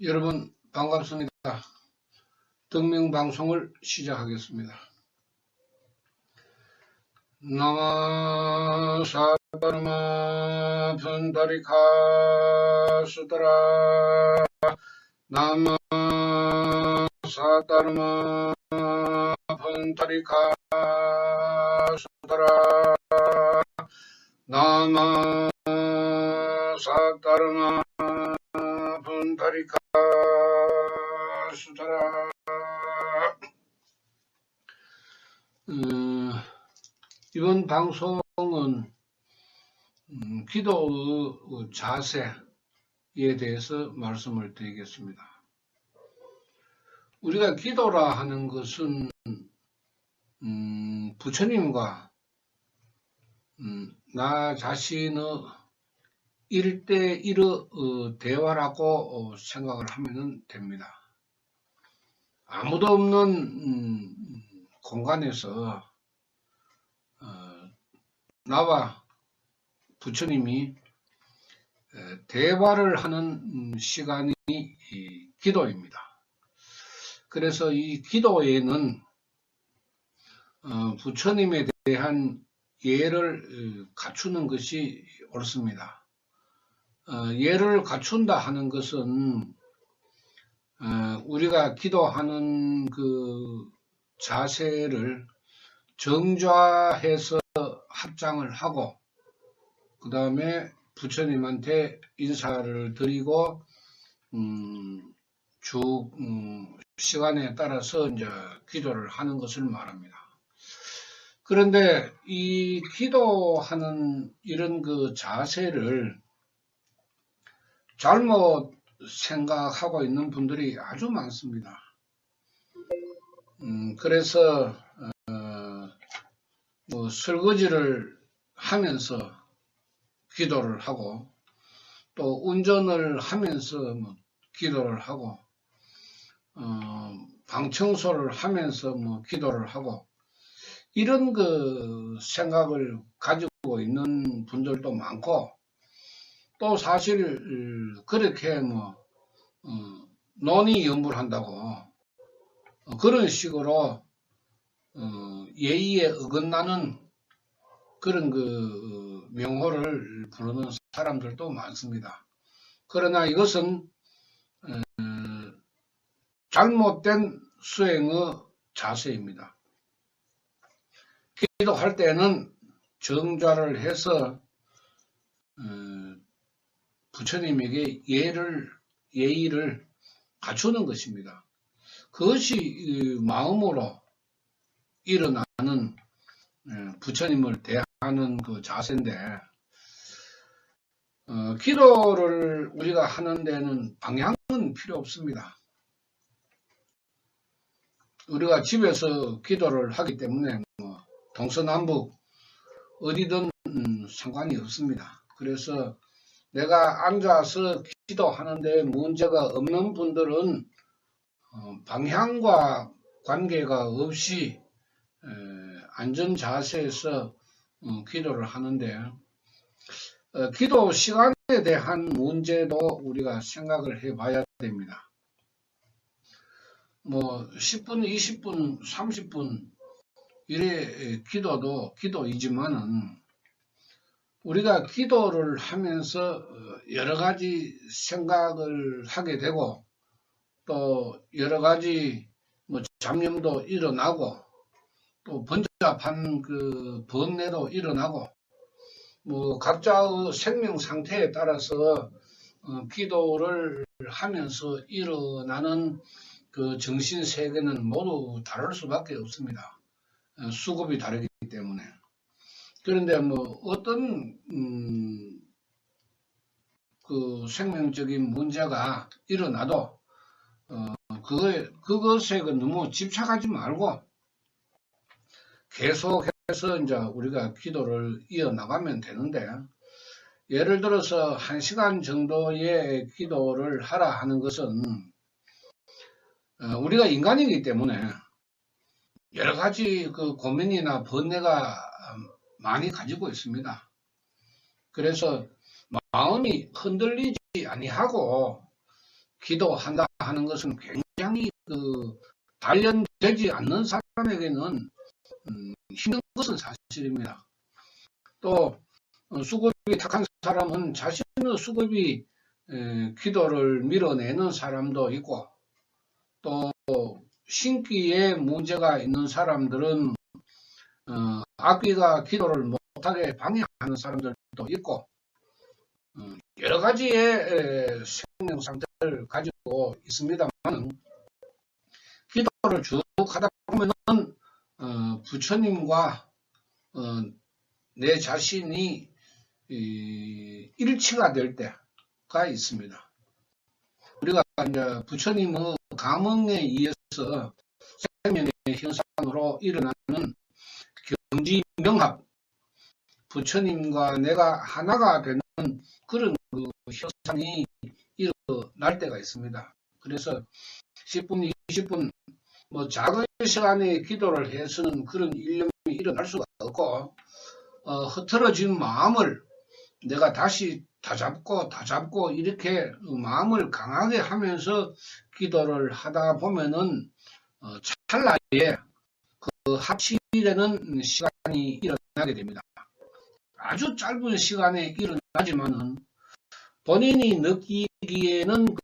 여러분 반갑습니다. 등명방송을 시작하겠습니다. 나마사다르마 분다리카수다라 나마사다르마 분다리카수다라 나마사다르마 분다리카수다라. 이번 방송은 기도의 자세에 대해서 말씀을 드리겠습니다. 우리가 기도라 하는 것은 부처님과 나 자신의 1대1의 대화라고 생각을 하면 됩니다. 아무도 없는 공간에서 나와 부처님이 대화를 하는 시간이 기도입니다. 그래서 이 기도에는 부처님에 대한 예를 갖추는 것이 옳습니다. 예를 갖춘다 하는 것은 우리가 기도하는 그 자세를 정좌해서 합장을 하고 그 다음에 부처님한테 인사를 드리고 시간에 따라서 이제 기도를 하는 것을 말합니다. 그런데 이 기도하는 이런 그 자세를 잘못 생각하고 있는 분들이 아주 많습니다. 그래서 뭐 설거지를 하면서 기도를 하고 또 운전을 하면서 뭐 기도를 하고 방 청소를 하면서 뭐 기도를 하고 이런 그 생각을 가지고 있는 분들도 많고 또 사실 그렇게 뭐 논의연불한다고 그런 식으로 예의에 어긋나는 그런 그 명호를 부르는 사람들도 많습니다. 그러나 이것은 잘못된 수행의 자세입니다. 기도할 때는 정좌를 해서 부처님에게 예의를 갖추는 것입니다. 그것이 마음으로 일어나는 부처님을 대하는 그 자세인데 기도를 우리가 하는 데는 방향은 필요 없습니다. 우리가 집에서 기도를 하기 때문에 뭐 동서남북 어디든 상관이 없습니다. 그래서 내가 앉아서 기도하는데 문제가 없는 분들은 방향과 관계가 없이 안전 자세에서 기도를 하는데 기도 시간에 대한 문제도 우리가 생각을 해봐야 됩니다. 뭐 10분, 20분, 30분 이래 기도도 기도이지만은 우리가 기도를 하면서 여러 가지 생각을 하게 되고 또 여러 가지 뭐 잡념도 일어나고 또 번잡한 그 번뇌도 일어나고 뭐 각자의 생명 상태에 따라서 기도를 하면서 일어나는 그 정신 세계는 모두 다를 수밖에 없습니다. 수급이 다르기 때문에. 그런데 뭐 어떤 그 생명적인 문제가 일어나도 그것에 너무 집착하지 말고 계속해서 이제 우리가 기도를 이어나가면 되는데 예를 들어서 1시간 정도의 기도를 하라 하는 것은 우리가 인간이기 때문에 여러 가지 그 고민이나 번뇌가 많이 가지고 있습니다. 그래서 마음이 흔들리지 아니하고 기도한다 하는 것은 굉장히 단련되지 않는 사람에게는 힘든 것은 사실입니다. 또 수급이 탁한 사람은 자신의 수급이 기도를 밀어내는 사람도 있고, 또 신기에 문제가 있는 사람들은 악귀가 기도를 못하게 방해하는 사람들도 있고, 여러 가지의 생명 상태를 가지고 있습니다만, 기도를 쭉 하다 보면은 부처님과 내 자신이 일치가 될 때가 있습니다. 우리가 이제 부처님의 감흥에 의해서 생명의 현상으로 일어나는 경지명합, 부처님과 내가 하나가 되는 그런 현상이 일어날 때가 있습니다. 그래서 10분, 20분 작은 시간에 기도를 해서는 그런 일념이 일어날 수가 없고, 흐트러진 마음을 내가 다시 다잡고 이렇게 마음을 강하게 하면서 기도를 하다 보면은 찰나에 합치되는 시간이 일어나게 됩니다. 아주 짧은 시간에 일어나지만은 본인이 느끼기에는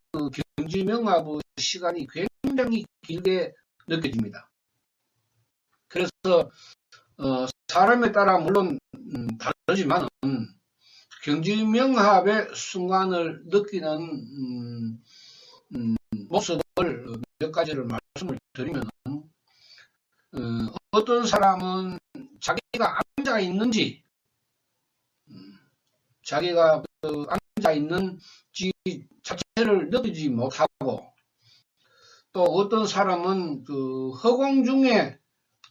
경지명합의 시간이 굉장히 길게 느껴집니다. 그래서 사람에 따라 물론 다르지만 경지명합의 순간을 느끼는 모습을 몇 가지를 말씀을 드리면, 어떤 사람은 자기가 앉아 있는지, 자기가 앉아 있는지 자체를 느끼지 못하고, 또 어떤 사람은 허공 중에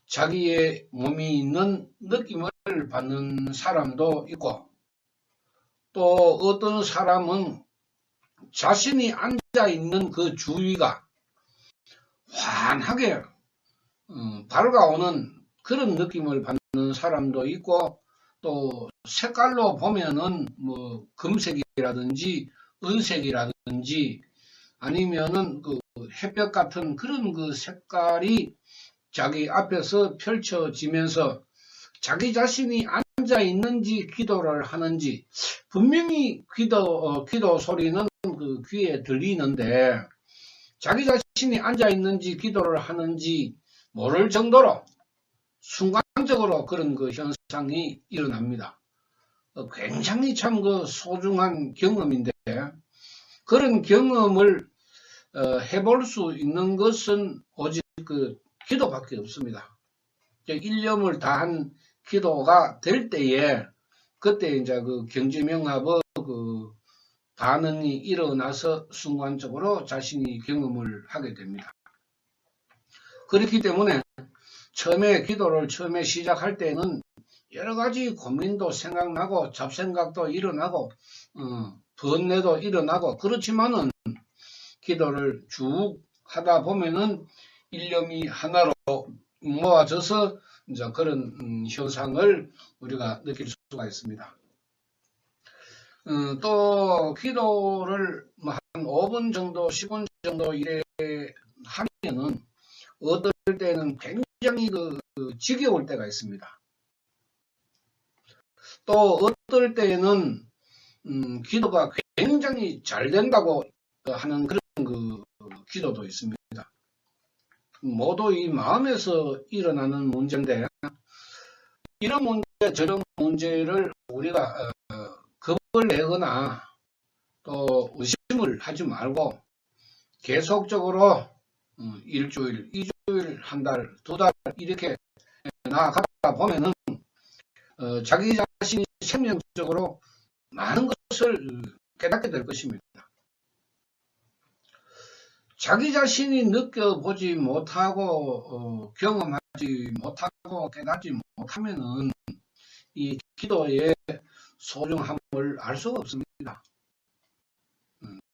자기의 몸이 있는 느낌을 받는 사람도 있고, 또 어떤 사람은 자신이 앉아 있는 그 주위가 환하게 밝아오는 그런 느낌을 받는 사람도 있고, 또 색깔로 보면은 금색이라든지 은색이라든지 아니면은 햇볕 같은 그런 색깔이 자기 앞에서 펼쳐지면서 자기 자신이 앉아 있는지 기도를 하는지, 분명히 기도 소리는 귀에 들리는데 자기 자신이 앉아 있는지 기도를 하는지 모를 정도로 순간적으로 그런 현상이 일어납니다. 굉장히 참 소중한 경험인데, 그런 경험을 해볼 수 있는 것은 오직 기도밖에 없습니다. 일념을 다한 기도가 될 때에, 그때 이제 경지명합의 반응이 일어나서 순간적으로 자신이 경험을 하게 됩니다. 그렇기 때문에 기도를 처음에 시작할 때는 여러 가지 고민도 생각나고 잡생각도 일어나고 번뇌도 일어나고, 그렇지만은 기도를 쭉 하다 보면은 일념이 하나로 모아져서 이제 그런 현상을 우리가 느낄 수가 있습니다. 또 기도를 한 5분 정도, 10분 정도 이래 하면은 어떨 때는 굉장히 지겨울 때가 있습니다. 또 어떨 때는 기도가 굉장히 잘 된다고 하는 그런 기도도 있습니다. 모두 이 마음에서 일어나는 문제인데, 이런 문제 저런 문제를 우리가 겁을 내거나 또 의심을 하지 말고 계속적으로 일주일, 2주일, 한 달, 2달 이렇게 나아가다 보면은 자기 자신이 생명적으로 많은 것을 깨닫게 될 것입니다. 자기 자신이 느껴보지 못하고 경험하지 못하고 깨닫지 못하면은 이 기도의 소중함을 알 수가 없습니다.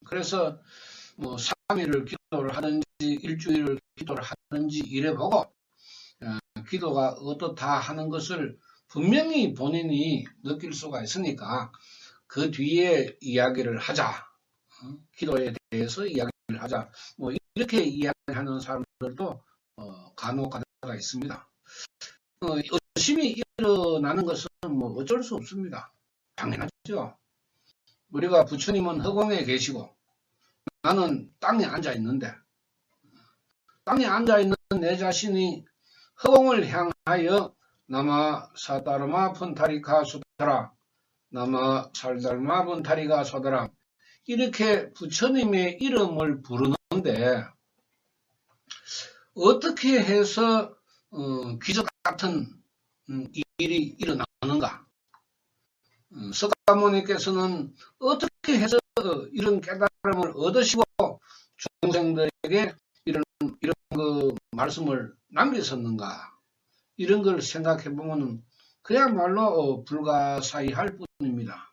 그래서 3일을 기도를 하는지 일주일을 기도를 하는지 이래보고 기도가 어떻다 하는 것을 분명히 본인이 느낄 수가 있으니까 그 뒤에 이야기를 하자, 기도에 대해서 이야기를 하자. 뭐 이렇게 이야기하는 사람들도 간혹 가다가 있습니다. 의심이 일어나는 것은 뭐 어쩔 수 없습니다. 당연하죠. 우리가 부처님은 허공에 계시고 나는 땅에 앉아 있는데 땅에 앉아 있는 내 자신이 허공을 향하여 나마 사다르마 푼타리카 수타라 나마 살달마 푼타리가 소다라 이렇게 부처님의 이름을 부르는데 어떻게 해서 기적 같은 일이 일어나는가? 석가모니께서는 어떻게 해서 이런 깨달음을 얻으시고 중생들에게 이런 그 말씀을 남기셨는가? 이런 걸 생각해 보면 그야말로 불가사의할 뿐입니다.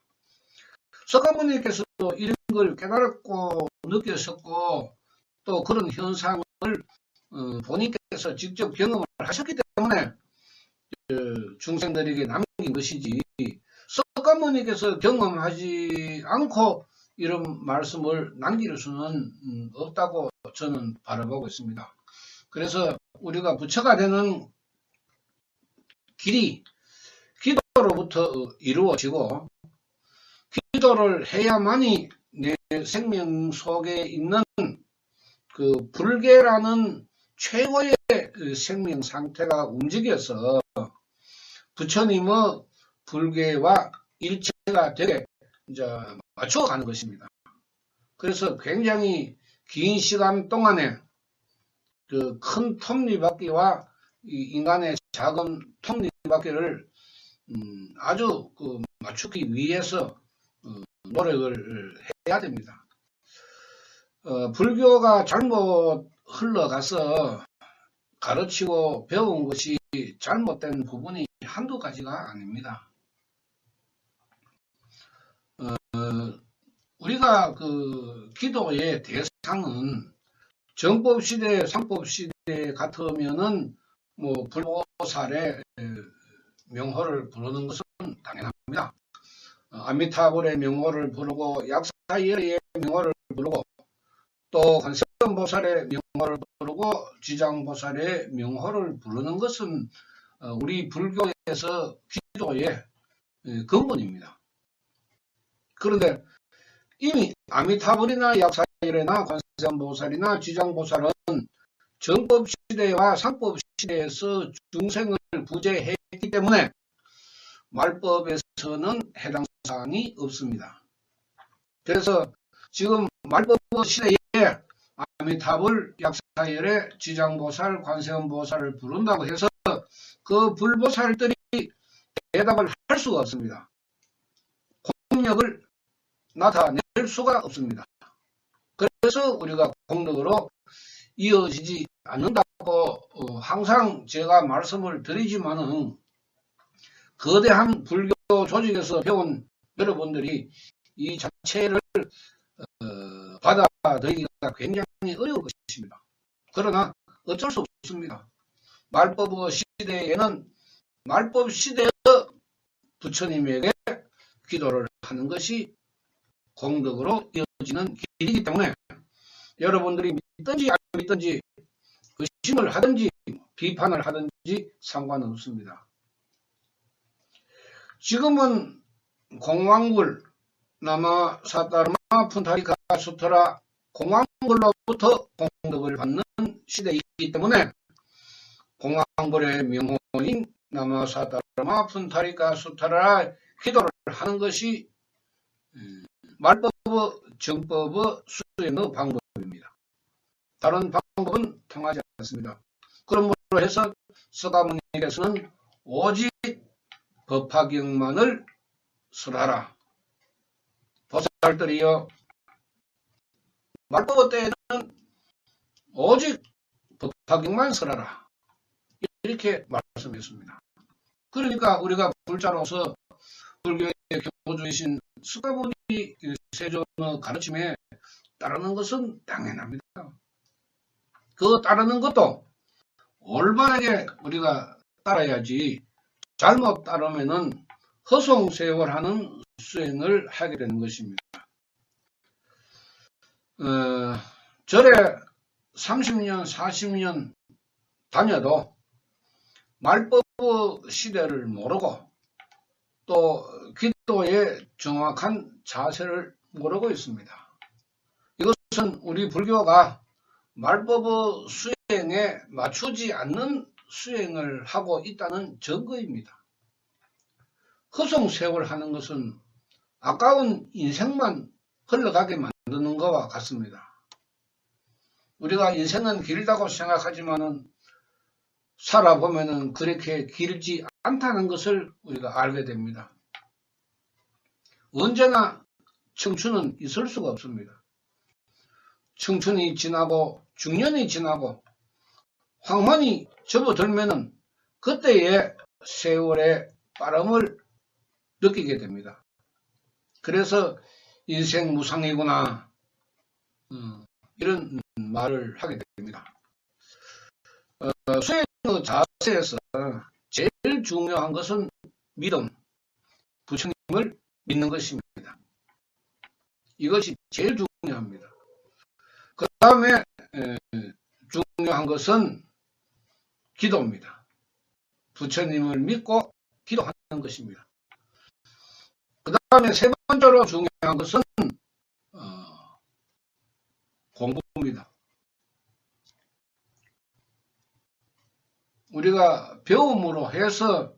석가모니께서도 이런 걸 깨달았고 느꼈었고 또 그런 현상을 본인께서 직접 경험을 하셨기 때문에 중생들에게 남긴 것이지 석가모니께서 경험하지 않고 이런 말씀을 남길 수는 없다고 저는 바라보고 있습니다. 그래서 우리가 부처가 되는 길이 기도로부터 이루어지고 기도를 해야만이 내 생명 속에 있는 그 불계라는 최고의 생명 상태가 움직여서 부처님의 불계와 일체가 되게 이제 맞춰가는 것입니다. 그래서 굉장히 긴 시간 동안에 그 큰 톱니바퀴와 인간의 작은 톱니바퀴를 아주 그 맞추기 위해서 노력을 해야 됩니다. 불교가 잘못 흘러가서 가르치고 배운 것이 잘못된 부분이 한두 가지가 아닙니다. 우리가 그 기도의 대상은 정법시대, 상법시대 같으면은 뭐 불보살의 명호를 부르는 것은 당연합니다. 아미타불의 명호를 부르고 약사열의 명호를 부르고 또 관세음보살의 명호를 부르고 지장보살의 명호를 부르는 것은 우리 불교에서 기도의 근본입니다. 그런데 이미 아미타불이나 약사열이나 관세음보살이나 지장보살은 정법시대와 상법시대에서 중생을 구제했기 때문에 말법에서는 해당 사항이 없습니다. 그래서 지금 말법 시대에 아미타불, 약사열의 지장보살, 관세음보살을 부른다고 해서 그 불보살들이 대답을 할 수가 없습니다. 공력을 나타낼 수가 없습니다. 그래서 우리가 공력으로 이어지지 않는다고 항상 제가 말씀을 드리지만은 거대한 불교 조직에서 배운 여러분들이 이 자체를 받아들이기가 굉장히 어려울 것입니다. 그러나 어쩔 수 없습니다. 말법 시대에는 말법 시대의 부처님에게 기도를 하는 것이 공덕으로 이어지는 길이기 때문에 여러분들이 믿든지 안 믿든지 의심을 하든지 비판을 하든지 상관은 없습니다. 지금은 공왕불, 나마 사다르마 푼타리카 수타라 공왕불로부터 공덕을 받는 시대이기 때문에 공왕불의 명호인 나마 사다르마 푼타리카 수타라 기도를 하는 것이 말법의 정법의 수행의 방법입니다. 다른 방법은 통하지 않습니다. 그러므로 해서 석가모니께서는 오직 법화경만을 설하라. 보살들이여 말법 때에는 오직 법화경만 설하라. 이렇게 말씀했습니다. 그러니까 우리가 불자로서 불교의 교주이신 석가모니 세존의 가르침에 따르는 것은 당연합니다. 그 따르는 것도 올바르게 우리가 따라야지 잘못 따르면은 허송세월하는 수행을 하게 되는 것입니다. 절에 30년, 40년 다녀도 말법 시대를 모르고 또 기도의 정확한 자세를 모르고 있습니다. 이것은 우리 불교가 말법 수행에 맞추지 않는 수행을 하고 있다는 증거입니다. 허송세월 하는 것은 아까운 인생만 흘러가게 만드는 것과 같습니다. 우리가 인생은 길다고 생각하지만은 살아보면은 그렇게 길지 않다는 것을 우리가 알게 됩니다. 언제나 청춘은 있을 수가 없습니다. 청춘이 지나고 중년이 지나고 황혼이 접어들면은 그때의 세월의 빠름을 느끼게 됩니다. 그래서 인생 무상이구나 이런 말을 하게 됩니다. 수행의 자세에서 제일 중요한 것은 믿음, 부처님을 믿는 것입니다. 이것이 제일 중요합니다. 그 다음에 중요한 것은 기도입니다. 부처님을 믿고 기도하는 것입니다. 그 다음에 세 번째로 중요한 것은 공부입니다. 우리가 배움으로 해서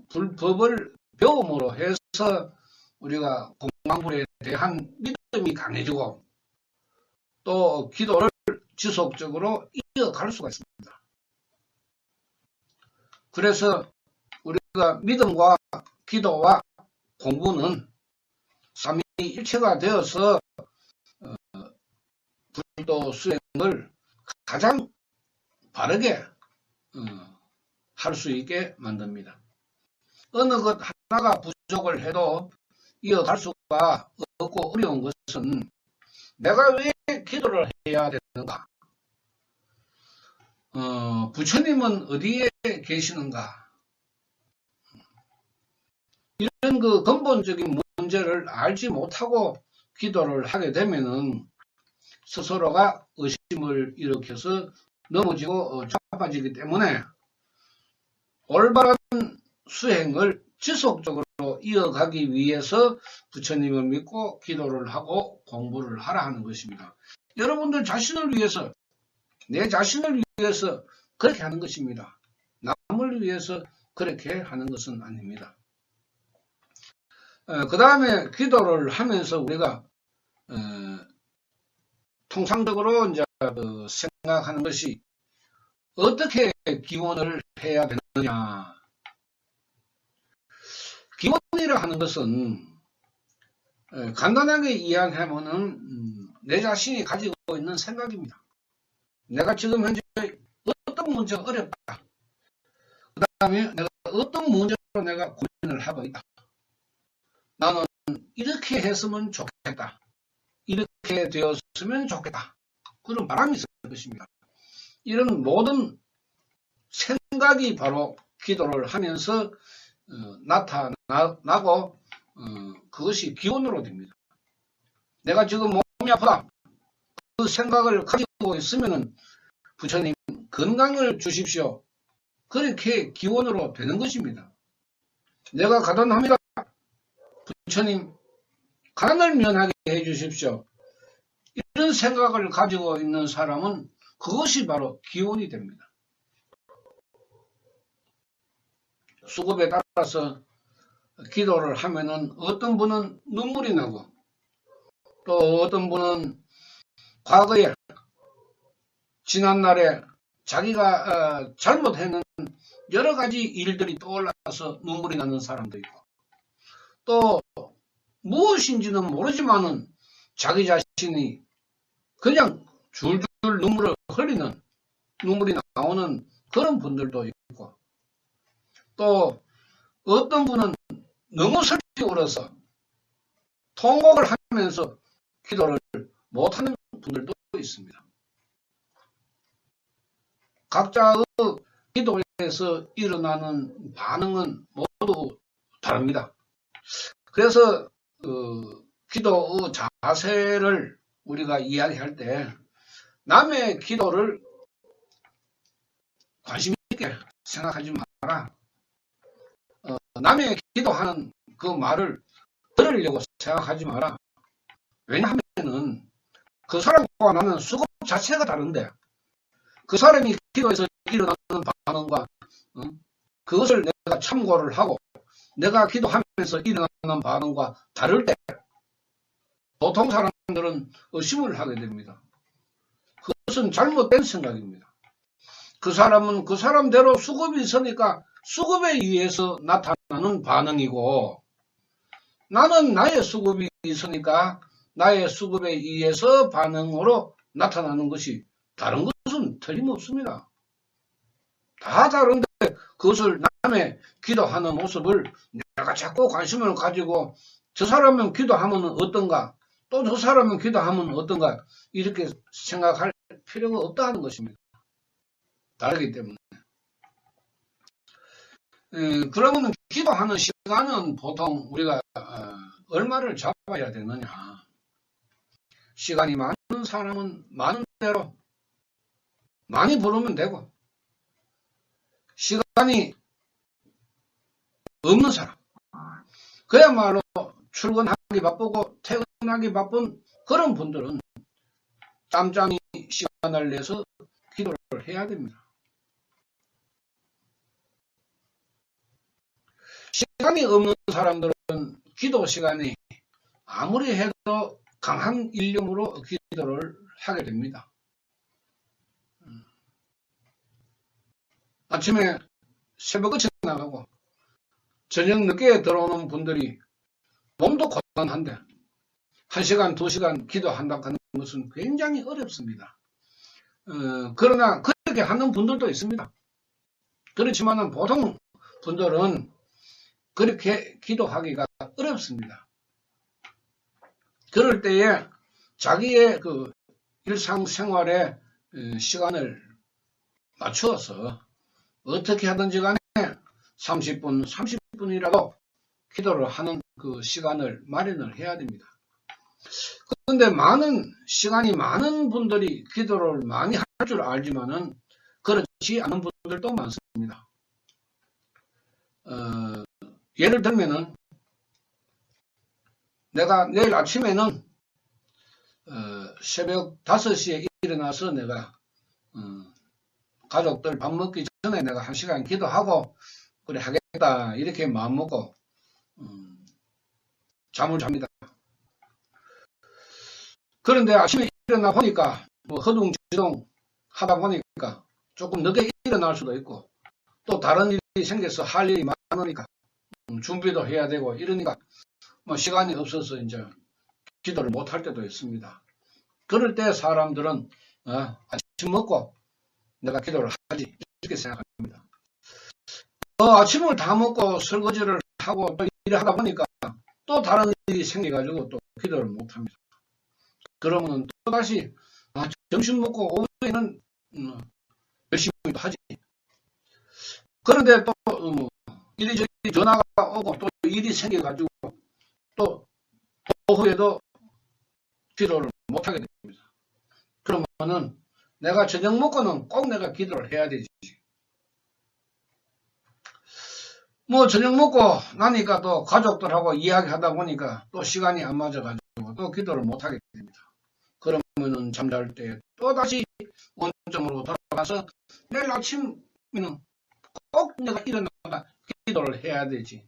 불법을 배움으로 해서 우리가 공부에 대한 믿음이 강해지고 또 기도를 지속적으로 이어갈 수가 있습니다. 그래서 우리가 믿음과 기도와 공부는 삼위일체가 되어서 불도 수행을 가장 바르게 할 수 있게 만듭니다. 어느 것 하나가 부족을 해도 이어갈 수가 없고 어려운 것은 내가 왜 기도를 해야 되는가? 부처님은 어디에 계시는가? 이런 그 근본적인 문제를 알지 못하고 기도를 하게 되면은 스스로가 의심을 일으켜서 넘어지고 자빠지기 때문에 올바른 수행을 지속적으로 이어가기 위해서 부처님을 믿고 기도를 하고 공부를 하라 하는 것입니다. 여러분들 자신을 위해서, 내 자신을 위해서 그렇게 하는 것입니다. 남을 위해서 그렇게 하는 것은 아닙니다. 그 다음에 기도를 하면서 우리가 통상적으로 이제 생각하는 것이 어떻게 기원을 해야 되느냐. 기원이라 하는 것은 간단하게 이야기하면은 내 자신이 가지고 있는 생각입니다. 내가 지금 현재 어떤 문제가 어렵다. 그 다음에 내가 어떤 문제로 내가 고민을 하고 있다. 나는 이렇게 했으면 좋겠다. 이렇게 되었으면 좋겠다. 그런 바람이 있을 것입니다. 이런 모든 생각이 바로 기도를 하면서 나타나고 그것이 기원으로 됩니다. 내가 지금 몸이 아프다. 그 생각을 가지고 있으면 부처님 건강을 주십시오. 그렇게 기원으로 되는 것입니다. 내가 가난합니다. 부처님 가난을 면하게 해주십시오. 이런 생각을 가지고 있는 사람은 그것이 바로 기원이 됩니다. 수급에 따라서 기도를 하면은 어떤 분은 눈물이 나고 또 어떤 분은 과거에 지난날에 자기가 잘못했는 여러 가지 일들이 떠올라서 눈물이 나는 사람도 있고 또 무엇인지는 모르지만은 자기 자신이 그냥 줄줄 눈물을 흘리는 눈물이 나오는 그런 분들도 있고 또 어떤 분은 너무 슬피 울어서 통곡을 하면서 기도를 못하는 분들도 있습니다. 각자의 기도에서 일어나는 반응은 모두 다릅니다. 그래서 기도의 자세를 우리가 이야기할 때 남의 기도를 관심 있게 생각하지 마라. 남의 기도하는 그 말을 들으려고 생각하지 마라. 왜냐하면 그 사람과 나는 수급 자체가 다른데 그 사람이 기도에서 일어나는 반응과 그것을 내가 참고를 하고 내가 기도하면서 일어나는 반응과 다를 때 보통 사람들은 의심을 하게 됩니다. 그것은 잘못된 생각입니다. 그 사람은 그 사람대로 수급이 있으니까 수급에 의해서 나타나는 반응이고 나는 나의 수급이 있으니까 나의 수급에 의해서 반응으로 나타나는 것이 다른 것은 틀림없습니다. 다 다른데 그것을 남의 기도하는 모습을 내가 자꾸 관심을 가지고 저 사람은 기도하면 어떤가 또 저 사람은 기도하면 어떤가 이렇게 생각할 필요가 없다는 것입니다. 다르기 때문에. 그러면 기도하는 시간은 보통 우리가 얼마를 잡아야 되느냐. 시간이 많은 사람은 많은 대로 많이 부르면 되고 시간이 없는 사람 그야말로 출근하기 바쁘고 퇴근하기 바쁜 그런 분들은 짬짬이 시간을 내서 기도를 해야 됩니다. 시간이 없는 사람들은 기도 시간이 아무리 해도 강한 일념으로 기도를 하게 됩니다. 아침에 새벽같이 나가고 저녁 늦게 들어오는 분들이 몸도 고단한데 1시간, 2시간 기도한다고 하는 것은 굉장히 어렵습니다. 그러나 그렇게 하는 분들도 있습니다. 그렇지만 보통 분들은 그렇게 기도하기가 어렵습니다. 그럴 때에 자기의 그 일상생활에 시간을 맞추어서 어떻게 하든지 간에 30분, 30분이라도 기도를 하는 그 시간을 마련을 해야 됩니다. 그런데 시간이 많은 분들이 기도를 많이 할 줄 알지만은 그렇지 않은 분들도 많습니다. 예를 들면은 내가 내일 아침에는 새벽 5시에 일어나서 내가 가족들 밥 먹기 전에 내가 1시간 기도하고 그래 하겠다 이렇게 마음먹고 잠을 잡니다. 그런데 아침에 일어나 보니까 뭐 허둥지둥 하다 보니까 조금 늦게 일어날 수도 있고 또 다른 일이 생겨서 할 일이 많으니까 준비도 해야 되고 이러니까 뭐 시간이 없어서 이제 기도를 못 할 때도 있습니다. 그럴 때 사람들은 아침 먹고 내가 기도를 하지 이렇게 생각합니다. 아침을 다 먹고 설거지를 하고 또 일을 하다 보니까 또 다른 일이 생겨가지고 또 기도를 못 합니다. 그러면 또다시 점심 먹고 오후에는 열심히 또 하지. 그런데 또 이리저리 전화가 오고 또 일이 생겨가지고 또 오후에도 기도를 못하게 됩니다. 그러면은 내가 저녁 먹고는 꼭 내가 기도를 해야 되지. 뭐 저녁 먹고 나니까 또 가족들하고 이야기하다 보니까 또 시간이 안 맞아가지고 또 기도를 못하게 됩니다. 그러면은 잠잘 때 또다시 원점으로 돌아가서 내일 아침에는 꼭 내가 일어나다 기도를 해야 되지.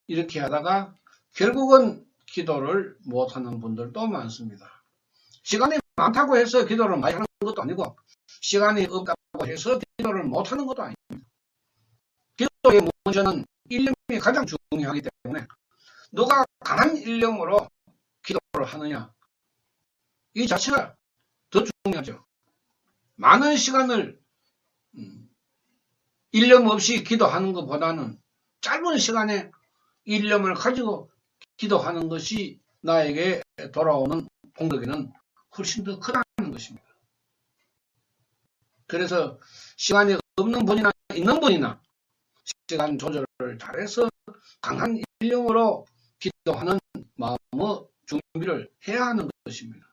이렇게 하다가 결국은 기도를 못하는 분들도 많습니다. 시간이 많다고 해서 기도를 많이 하는 것도 아니고 시간이 없다고 해서 기도를 못하는 것도 아닙니다. 기도의 문제는 일념이 가장 중요하기 때문에 누가 강한 일념으로 기도를 하느냐 이 자체가 더 중요하죠. 많은 시간을 일념 없이 기도하는 것보다는 짧은 시간에 일념을 가지고 기도하는 것이 나에게 돌아오는 공덕에는 훨씬 더 크다는 것입니다. 그래서 시간이 없는 분이나 있는 분이나 시간 조절을 잘해서 강한 일념으로 기도하는 마음의 준비를 해야 하는 것입니다.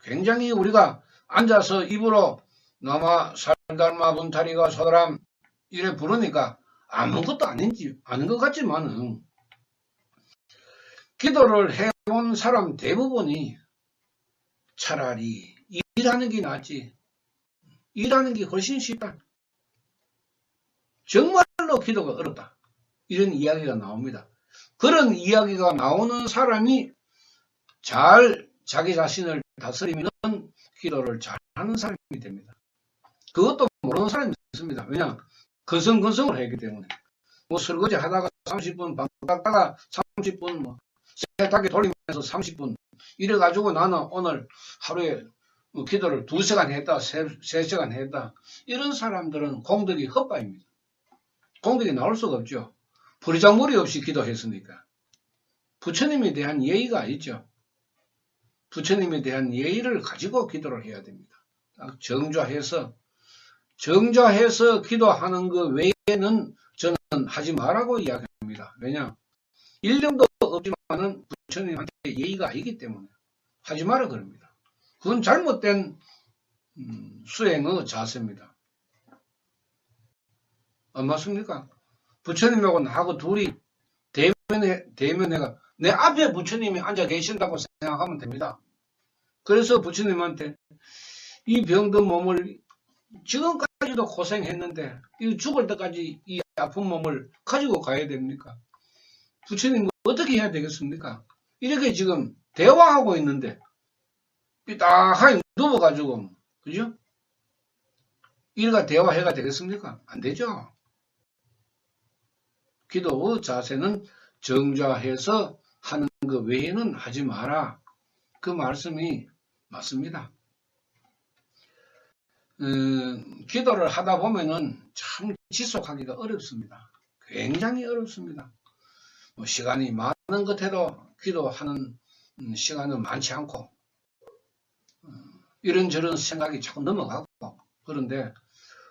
굉장히 우리가 앉아서 입으로 나마 살달마 분타리가 소다람 이래 부르니까 아무것도 아닌 것 같지만은 기도를 해온 사람 대부분이 차라리 일하는 게 낫지. 일하는 게 훨씬 쉽다. 정말로 기도가 어렵다. 이런 이야기가 나옵니다. 그런 이야기가 나오는 사람이 잘 자기 자신을 다스리면 기도를 잘하는 사람이 됩니다. 그것도 모르는 사람이 있습니다. 왜냐? 근성을 했기 때문에. 뭐 설거지 하다가 30분, 방 닦다가 30분, 뭐 세탁기 돌리면서 30분 이래가지고 나는 오늘 하루에 기도를 2시간 했다, 3시간 했다. 이런 사람들은 공덕이 헛바입니다. 공덕이 나올 수가 없죠. 버리장머리 없이 기도했으니까. 부처님에 대한 예의가 있죠. 부처님에 대한 예의를 가지고 기도를 해야 됩니다. 정좌해서 기도하는 것 외에는 저는 하지 말라고 이야기합니다. 왜냐? 일념도 없지만은 부처님한테 예의가 있기 때문에 하지 마라 그럽니다. 그건 잘못된 수행의 자세입니다. 안 맞습니까? 부처님하고 나하고 둘이 대면해가 내 앞에 부처님이 앉아 계신다고 생각하면 됩니다. 그래서 부처님한테 이 병든 몸을 지금까지도 고생했는데 이 죽을 때까지 이 아픈 몸을 가지고 가야 됩니까? 부처님 어떻게 해야 되겠습니까? 이렇게 지금 대화하고 있는데 삐딱하게 누워가지고 그죠? 이래가 대화해가 되겠습니까? 안 되죠. 기도 자세는 정좌해서 하는 것 외에는 하지 마라. 그 말씀이 맞습니다. 기도를 하다 보면은 참 지속하기가 어렵습니다. 굉장히 어렵습니다. 뭐 시간이 많은 것 해도 기도하는 시간은 많지 않고 이런저런 생각이 자꾸 넘어가고 그런데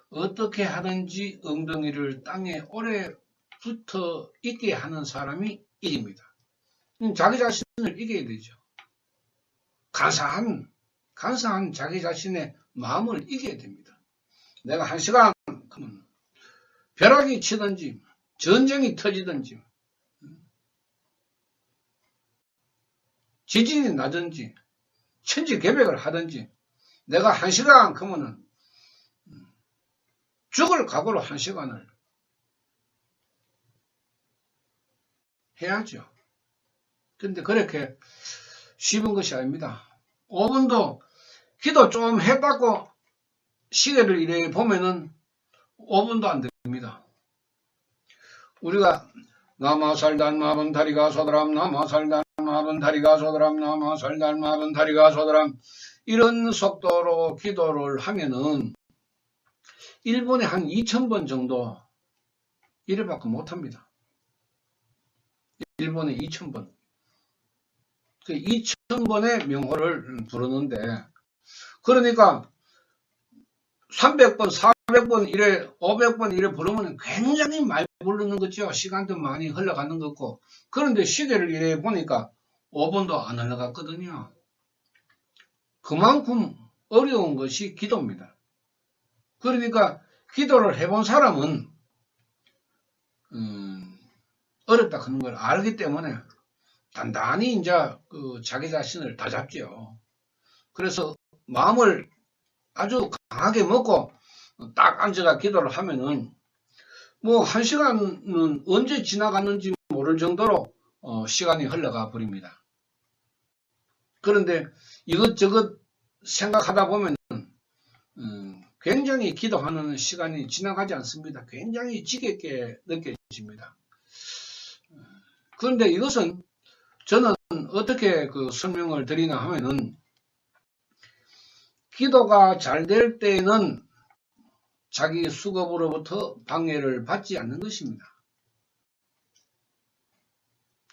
어떻게 하든지 엉덩이를 땅에 오래 붙어 있게 하는 사람이 이깁니다. 자기 자신을 이겨야 되죠. 간사한 자기 자신의 마음을 이겨야 됩니다. 내가 1시간 벼락이 치든지 전쟁이 터지든지 지진이 나든지 천지개벽을 하든지 내가 1시간 그러면은 죽을 각오로 1시간을 해야죠. 근데 그렇게 쉬운 것이 아닙니다. 5분도 기도 좀 했다고 시계를 이래 보면은 5분도 안 됩니다. 우리가 나마살단마분 다리가 소드람 나마살단마분 다리가 소드람 나마살단마분 다리가 소드람 이런 속도로 기도를 하면은 1분에 한 2000번 정도 이래밖에 못합니다. 1분에 2000번. 그 2000번의 명호를 부르는데 그러니까 300번, 400번 이래 500번 이래 부르면 굉장히 많이 부르는 거죠. 시간도 많이 흘러가는 거고. 그런데 시계를 이래 보니까 5분도 안 흘러갔거든요. 그만큼 어려운 것이 기도입니다. 그러니까 기도를 해본 사람은 어렵다 하는 걸 알기 때문에 단단히 이제 자기 자신을 다잡죠. 그래서 마음을 아주 강하게 먹고 딱 앉아가 기도를 하면은 뭐 1시간은 언제 지나갔는지 모를 정도로 시간이 흘러가 버립니다. 그런데 이것저것 생각하다 보면 굉장히 기도하는 시간이 지나가지 않습니다. 굉장히 지겹게 느껴집니다. 그런데 이것은 저는 어떻게 설명을 드리나 하면은 기도가 잘 될 때에는 자기 수급으로부터 방해를 받지 않는 것입니다.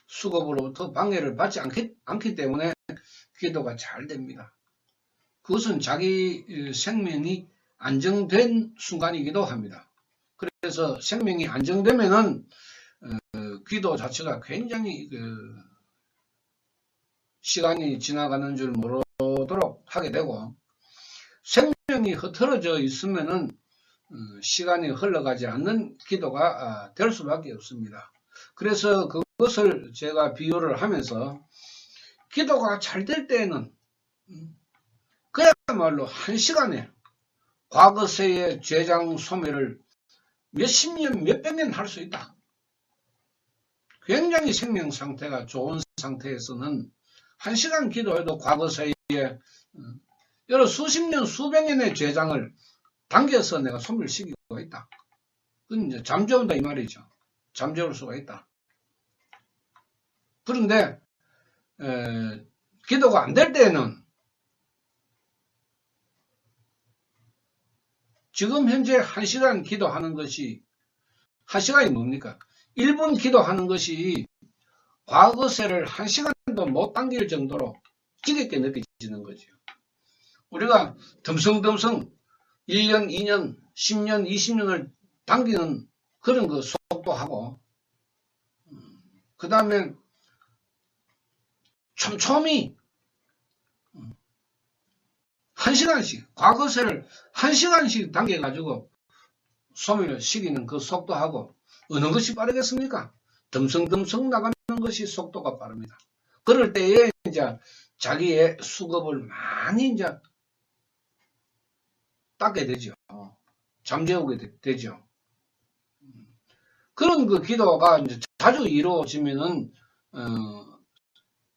수급으로부터 방해를 받지 않기 때문에 기도가 잘 됩니다. 그것은 자기 생명이 안정된 순간이기도 합니다. 그래서 생명이 안정되면은 기도 자체가 굉장히 시간이 지나가는 줄 모르도록 하게 되고, 생명이 흐트러져 있으면은 시간이 흘러가지 않는 기도가 될 수밖에 없습니다. 그래서 그것을 제가 비유를 하면서, 기도가 잘 될 때에는 그야말로 한 시간에 과거세의 죄장 소멸을 몇십 년, 몇백 년 할 수 있다. 굉장히 생명 상태가 좋은 상태에서는 한 시간 기도해도 과거세에 여러 수십 년, 수백 년의 죄장을 당겨서 내가 소멸시키고 있다. 그건 이제 잠재운다 이 말이죠. 잠재울 수가 있다. 그런데 기도가 안 될 때에는 지금 현재 1시간 기도하는 것이, 1시간이 뭡니까? 1분 기도하는 것이 과거세를 1시간도 못 당길 정도로 지겹게 느껴지는 거죠. 우리가 덤성덤성 1년, 2년, 10년, 20년을 당기는 그런 그 속도하고, 그 다음에 촘촘히 1시간씩, 과거세를 1시간씩 당겨가지고 소멸을 시키는 그 속도하고 어느 것이 빠르겠습니까? 덤성덤성 나가는 것이 속도가 빠릅니다. 그럴 때에 이제 자기의 수급을 많이 이제 닦게 되죠. 잠재우게 되죠. 그런 그 기도가 이제 자주 이루어지면은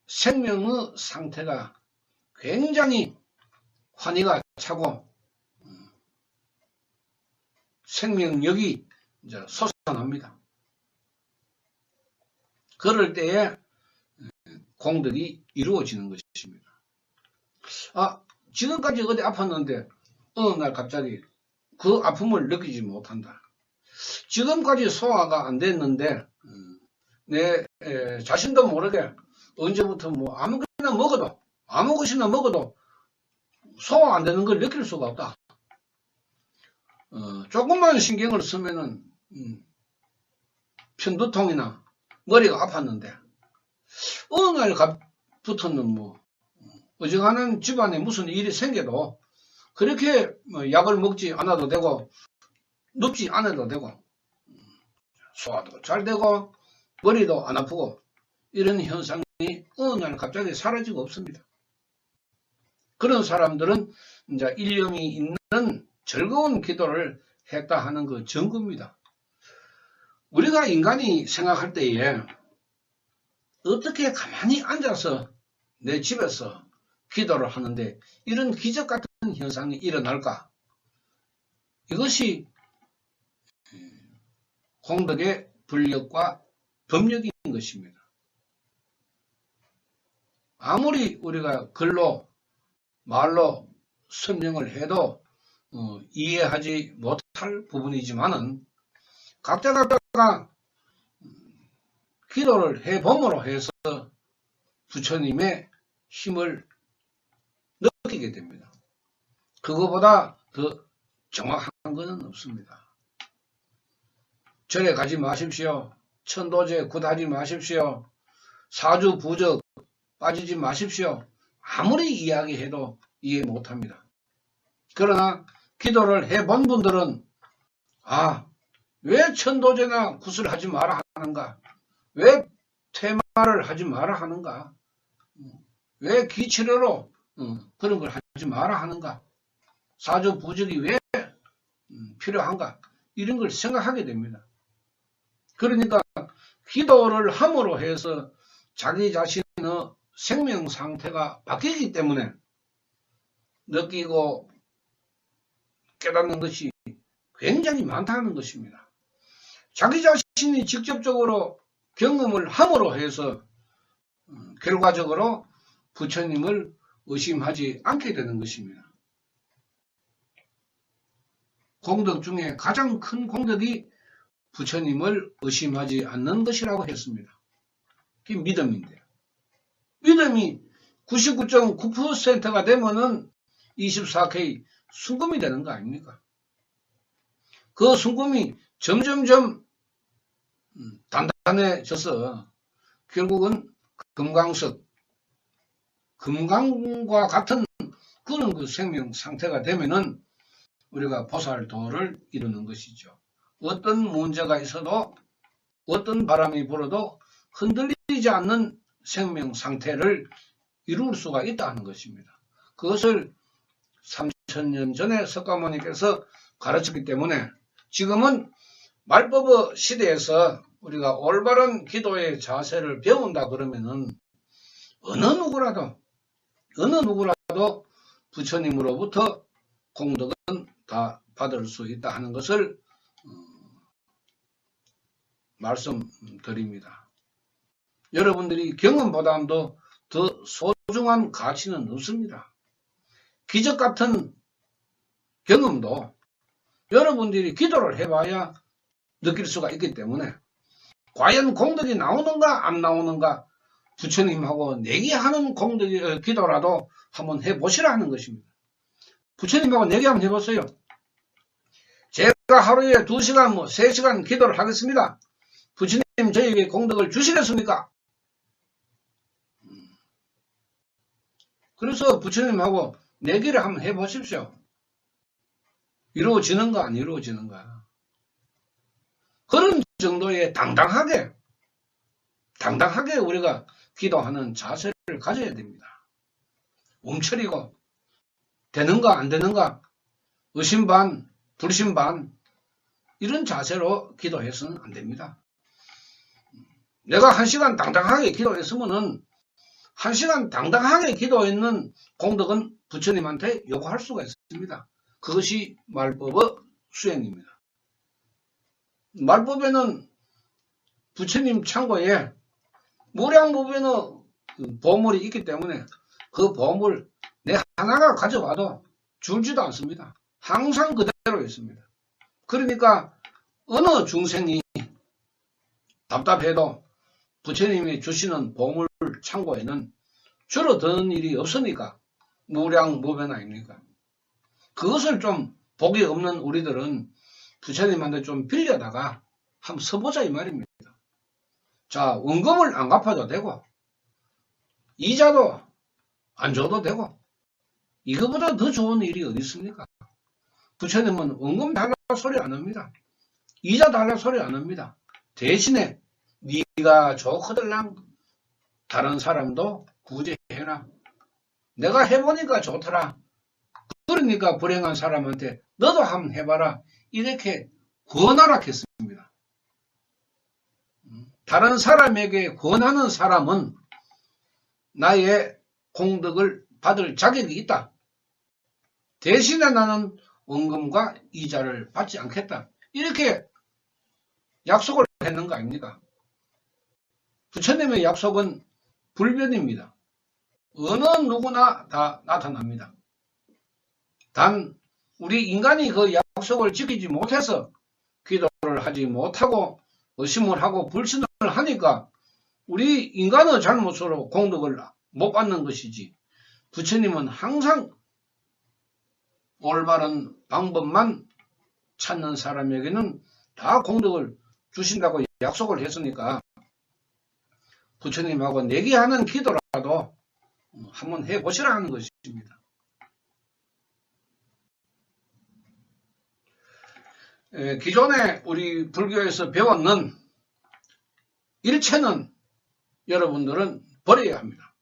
생명의 상태가 굉장히 환희가 차고 생명력이 이제 솟아납니다. 그럴 때에 공덕이 이루어지는 것입니다. 지금까지 어디 아팠는데 어느 날 갑자기 그 아픔을 느끼지 못한다. 지금까지 소화가 안 됐는데 내 자신도 모르게 언제부터 뭐 아무거나 먹어도, 아무 것이나 먹어도 소화 안 되는 걸 느낄 수가 없다. 조금만 신경을 쓰면은 편두통이나 머리가 아팠는데 어느 날부터는 뭐 어지간한 집안에 무슨 일이 생겨도 그렇게 약을 먹지 않아도 되고 눕지 않아도 되고 소화도 잘 되고 머리도 안 아프고 이런 현상이 어느 날 갑자기 사라지고 없습니다. 그런 사람들은 이제 일념이 있는 즐거운 기도를 했다 하는 그 증거입니다. 우리가 인간이 생각할 때에 어떻게 가만히 앉아서 내 집에서 기도를 하는데 이런 기적 같은 현상이 일어날까? 이것이 공덕의 불력과 법력인 것입니다. 아무리 우리가 글로 말로 설명을 해도 이해하지 못할 부분이지만은 각자가 기도를 해봄으로 해서 부처님의 힘을 느끼게 됩니다. 그거보다 더 정확한 것은 없습니다. 절에 가지 마십시오. 천도제 굿하지 마십시오. 사주 부적 빠지지 마십시오. 아무리 이야기해도 이해 못합니다. 그러나 기도를 해본 분들은 왜 천도제나 굿을 하지 마라 하는가? 왜 퇴마를 하지 마라 하는가? 왜 기치료로 그런 걸 하지 마라 하는가? 사주 부적이 왜 필요한가? 이런 걸 생각하게 됩니다. 그러니까 기도를 함으로 해서 자기 자신의 생명 상태가 바뀌기 때문에 느끼고 깨닫는 것이 굉장히 많다는 것입니다. 자기 자신이 직접적으로 경험을 함으로 해서 결과적으로 부처님을 의심하지 않게 되는 것입니다. 공덕 중에 가장 큰 공덕이 부처님을 의심하지 않는 것이라고 했습니다. 그게 믿음인데요. 믿음이 99.9%가 되면은 24K 순금이 되는 거 아닙니까? 그 순금이 점점점 단단해져서 결국은 금강석, 금강과 같은 그런 그 생명 상태가 되면은 우리가 보살도를 이루는 것이죠. 어떤 문제가 있어도 어떤 바람이 불어도 흔들리지 않는 생명 상태를 이룰 수가 있다는 것입니다. 그것을 3000년 전에 석가모니께서 가르쳤기 때문에 지금은 말법의 시대에서 우리가 올바른 기도의 자세를 배운다 그러면은 어느 누구라도 부처님으로부터 공덕은 다 받을 수 있다 하는 것을 말씀드립니다. 여러분들이 경험보다도 더 소중한 가치는 없습니다. 기적 같은 경험도 여러분들이 기도를 해봐야 느낄 수가 있기 때문에 과연 공덕이 나오는가 안 나오는가 부처님하고 내기하는 기도라도 한번 해보시라 하는 것입니다. 부처님하고 내기 한번 해보세요. 제가 하루에 2시간 3시간 기도를 하겠습니다. 부처님 저에게 공덕을 주시겠습니까? 그래서 부처님하고 내기를 한번 해보십시오. 이루어지는가 안 이루어지는가. 그런 정도의 당당하게 우리가 기도하는 자세를 가져야 됩니다. 움츠리고 되는가 안 되는가 의심 반 불신 반 이런 자세로 기도해서는 안 됩니다. 내가 1시간 당당하게 기도했으면은 1시간 당당하게 기도했는 공덕은 부처님한테 요구할 수가 있습니다. 그것이 말법의 수행입니다. 말법에는 부처님 창고에 무량무변의 보물이 있기 때문에 그 보물 내 하나가 가져와도 줄지도 않습니다. 항상 그대로 있습니다. 그러니까 어느 중생이 답답해도 부처님이 주시는 보물 창고에는 줄어드는 일이 없으니까 무량무변 아닙니까? 그것을 좀 복이 없는 우리들은 부처님한테 좀 빌려다가 한번 써보자 이 말입니다. 자, 원금을 안 갚아도 되고 이자도 안 줘도 되고 이거보다 더 좋은 일이 어디 있습니까? 부처님은 원금 달라 소리 안 합니다. 이자 달라 소리 안 합니다. 대신에 네가 좋거들랑 다른 사람도 구제해라. 내가 해보니까 좋더라. 그러니까 불행한 사람한테 너도 한번 해봐라. 이렇게 권하라 했습니다. 다른 사람에게 권하는 사람은 나의 공덕을 받을 자격이 있다. 대신에 나는 원금과 이자를 받지 않겠다. 이렇게 약속을 했는 거 아닙니까? 부처님의 약속은 불변입니다. 어느 누구나 다 나타납니다. 단 우리 인간이 그 약속을 지키지 못해서 기도를 하지 못하고 의심을 하고 불신을 하니까 우리 인간의 잘못으로 공덕을 못 받는 것이지 부처님은 항상 올바른 방법만 찾는 사람에게는 다 공덕을 주신다고 약속을 했으니까 부처님하고 내기하는 기도라도 한번 해보시라 하는 것입니다. 기존에 우리 불교에서 배웠는 일체는 여러분들은 버려야 합니다.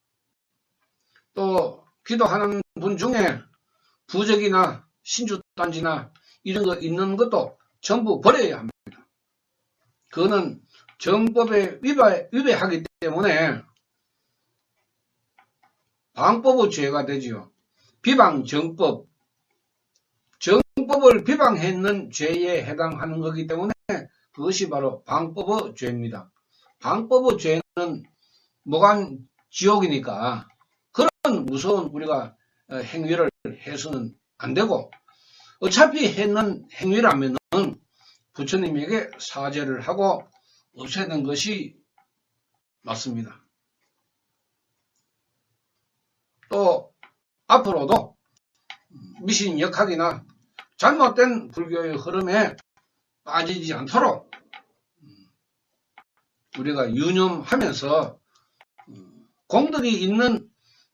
또 기도하는 분 중에 부적이나 신주단지나 이런 거 있는 것도 전부 버려야 합니다. 그거는 정법에 위배하기 때문에 방법의 죄가 되지요. 비방정법, 정법을 비방했는 죄에 해당하는 거기 때문에 그것이 바로 방법의 죄입니다. 방법의 죄는 무간 지옥이니까 그런 무서운 우리가 행위를 해서는 안 되고 어차피 했는 행위라면은 부처님에게 사죄를 하고 없애는 것이 맞습니다. 또 앞으로도 미신역학이나 잘못된 불교의 흐름에 빠지지 않도록 우리가 유념하면서 공덕이 있는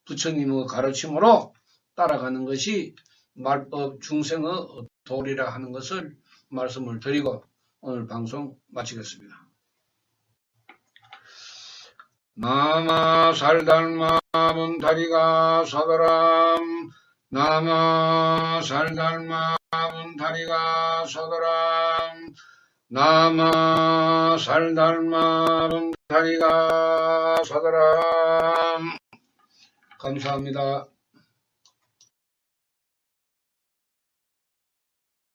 부처님의 가르침으로 따라가는 것이 말법 중생의 도리라 하는 것을 말씀을 드리고 오늘 방송 마치겠습니다. 나마 살달마 문다리가 서더람 나마 살달마 문다리가 서더람 나마 살달마 문다리가 서더람 감사합니다.